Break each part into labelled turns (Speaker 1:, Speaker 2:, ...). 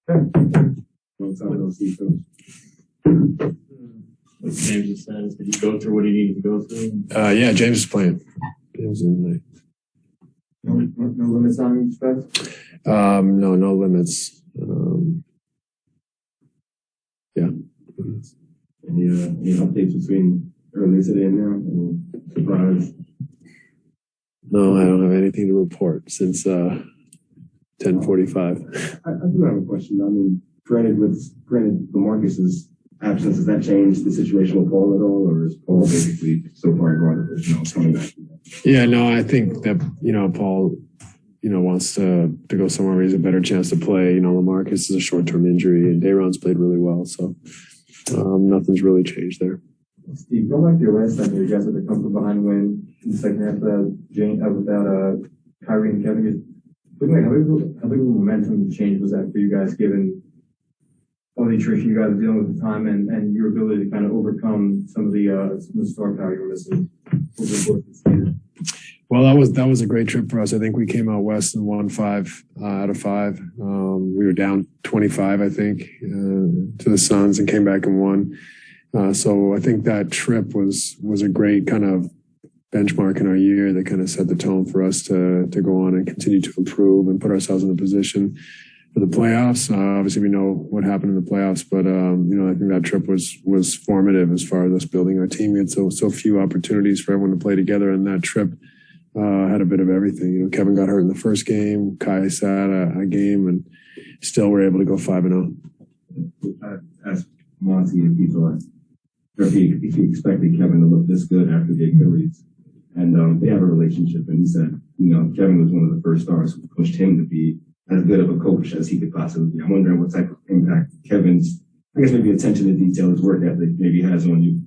Speaker 1: What's James' status? Did he go through what he needed to go through?
Speaker 2: Yeah, James is playing. James is in
Speaker 3: no limits on him, Spence?
Speaker 2: No limits. Yeah.
Speaker 4: Any updates between earlier today and now? Surprise?
Speaker 2: No, I don't have anything to report since 10:45.
Speaker 4: I do have a question. I mean, granted LaMarcus's absence, does that change the situation with Paul at all, or is Paul basically so far gone that coming back?
Speaker 2: Yeah, no, I think that Paul wants to go somewhere where he has a better chance to play. LaMarcus is a short-term injury, and Dayron's played really well, so nothing's really changed there.
Speaker 3: Steve, go back to your last time you guys had to come from behind win in the second half without Kyrie and Kevin. How big of a momentum change was that for you guys, given all the attrition you guys are dealing with at the time and your ability to kind of overcome some of the star power you were missing over the course of the season?
Speaker 2: Well, that was a great trip for us. I think we came out west and won 5 out of 5. We were down 25, I think, to the Suns and came back and won. So I think that trip was a great kind of benchmark in our year that kind of set the tone for us to go on and continue to improve and put ourselves in a position for the playoffs. Obviously, we know what happened in the playoffs, but I think that trip was formative as far as us building our team. We had so few opportunities for everyone to play together, and that trip had a bit of everything. Kevin got hurt in the first game. Kai sat a game, and still were able to go 5-0.
Speaker 4: I asked Monty if he thought, or if he expected Kevin to look this good after the Achilles. And they have a relationship, and he said, Kevin was one of the first stars who pushed him to be as good of a coach as he could possibly be. I'm wondering what type of impact Kevin's, I guess maybe attention to detail, his work ethic maybe has on you.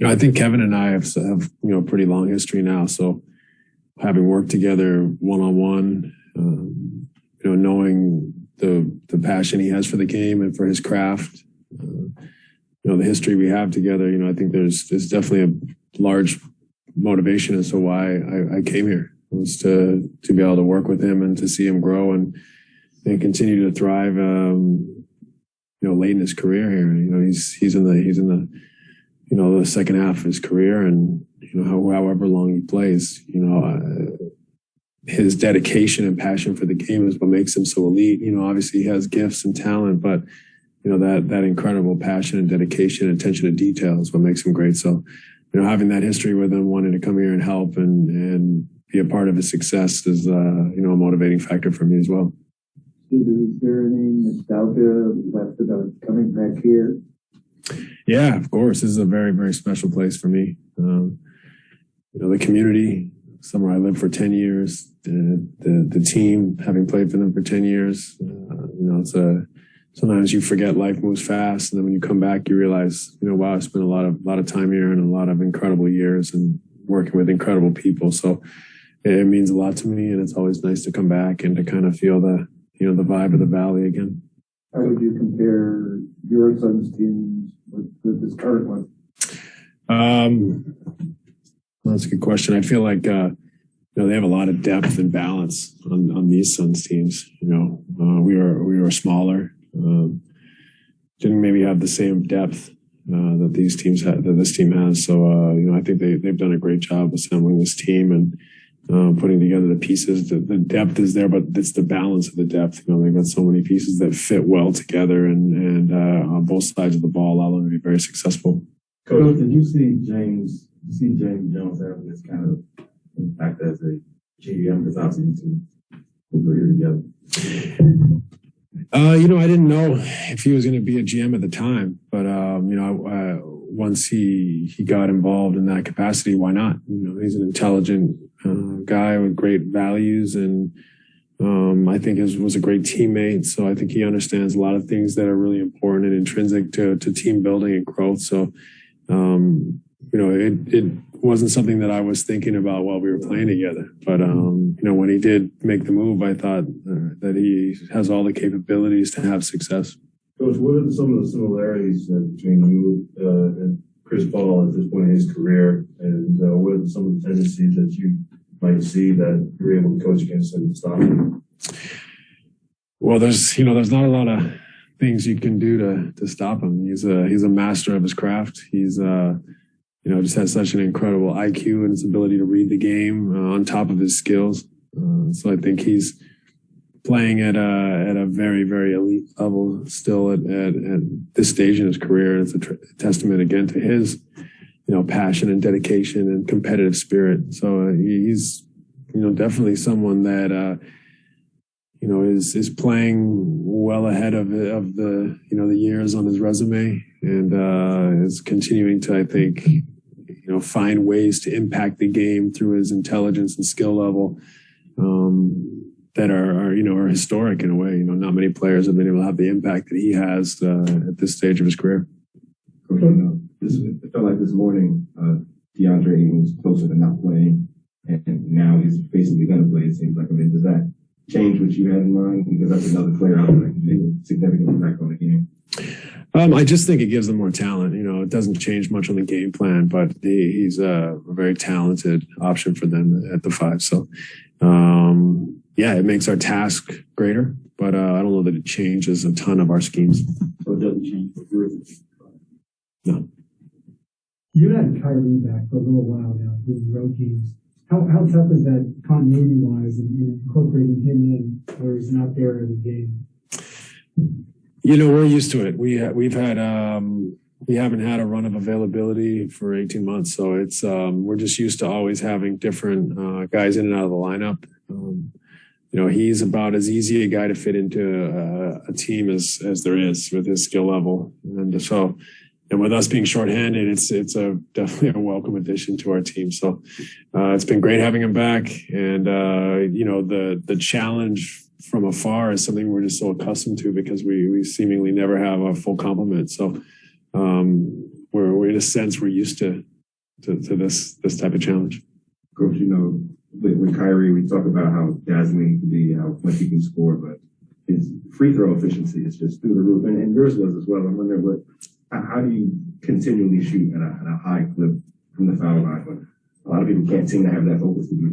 Speaker 2: I think Kevin and I have pretty long history now. So having worked together one-on-one, knowing the passion he has for the game and for his craft, the history we have together, I think there's definitely a large motivation as to why I came here, was to be able to work with him and to see him grow and continue to thrive, late in his career here. He's in the second half of his career, and however long he plays, his dedication and passion for the game is what makes him so elite. Obviously he has gifts and talent, but that incredible passion and dedication and attention to detail is what makes him great. So, having that history with him, wanting to come here and help and be a part of his success is, a motivating factor for me as well.
Speaker 3: Is there any nostalgia left about coming back here?
Speaker 2: Yeah, of course. This is a very, very special place for me. The community, somewhere I lived for 10 years, the team, having played for them for 10 years, sometimes you forget life moves fast. And then when you come back, you realize, wow, I spent a lot of time here and a lot of incredible years and working with incredible people. So it means a lot to me, and it's always nice to come back and to kind of feel the vibe of the Valley again.
Speaker 3: How would you compare your son's teams with this current one?
Speaker 2: That's a good question. I feel like, they have a lot of depth and balance on these Suns teams. We were smaller, didn't maybe have the same depth that this team has. So, I think they've done a great job assembling this team and putting together the pieces. The depth is there, but it's the balance of the depth. They've got so many pieces that fit well together and on both sides of the ball allow them to be very successful.
Speaker 4: Coach, did you see James Jones having this kind of impact as a GM? Because obviously we're here together.
Speaker 2: I didn't know if he was going to be a GM at the time, but once he got involved in that capacity, why not? He's an intelligent guy with great values, and I think was a great teammate. So I think he understands a lot of things that are really important and intrinsic to team building and growth. So it wasn't something that I was thinking about while we were playing together. But, when he did make the move, I thought that he has all the capabilities to have success.
Speaker 4: Coach, what are some of the similarities between you and Chris Paul at this point in his career? And what are some of the tendencies that you might see that you're able to coach against and stop him?
Speaker 2: Well, there's not a lot of things you can do to stop him. He's a master of his craft. He's just has such an incredible IQ and his ability to read the game on top of his skills. So I think he's playing at a very, very elite level still at this stage in his career. It's a testament again to his passion and dedication and competitive spirit. So he's definitely someone that is playing well ahead of the the years on his resume, and is continuing to, I think, find ways to impact the game through his intelligence and skill level that are historic in a way. Not many players have been able to have the impact that he has at this stage of his career.
Speaker 4: Coach, it felt like this morning, DeAndre was closer to not playing, and now he's basically going to play. It seems like. Does that change what you had in mind? Because that's another player out there that can make a significant impact on the game.
Speaker 2: I just think it gives them more talent. It doesn't change much on the game plan, but he's a very talented option for them at the 5. So, it makes our task greater, but I don't know that it changes a ton of our schemes.
Speaker 1: So it doesn't change what you're doing.
Speaker 2: No.
Speaker 5: You had Kyrie back for a little while now doing road games. How tough is that continuity-wise and incorporating him in where he's not there every game?
Speaker 2: We're used to it. We haven't had a run of availability for 18 months, so it's we're just used to always having different guys in and out of the lineup. He's about as easy a guy to fit into a team as there is with his skill level, and with us being shorthanded, it's definitely a welcome addition to our team. So it's been great having him back, and the challenge from afar is something we're just so accustomed to because we seemingly never have a full complement. So we're in a sense we're used to this type of challenge.
Speaker 4: Coach, with Kyrie, we talk about how dazzling he can be, how much he can score, but his free throw efficiency is just through the roof, and yours was as well. I'm wondering how do you continually shoot at a high clip from the foul line when a lot of people can't seem to have that focus to do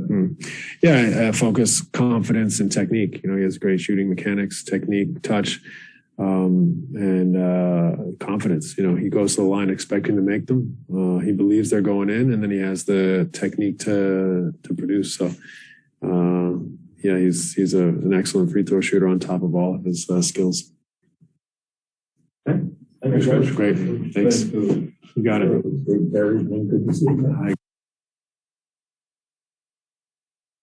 Speaker 4: that?
Speaker 2: Focus, confidence, and technique. He has great shooting mechanics, technique, touch, and confidence. He goes to the line expecting to make them. He believes they're going in, and then he has the technique to produce. So, he's an excellent free throw shooter on top of all of his skills.
Speaker 1: Thanks, Coach.
Speaker 2: Great. Thanks. You got it.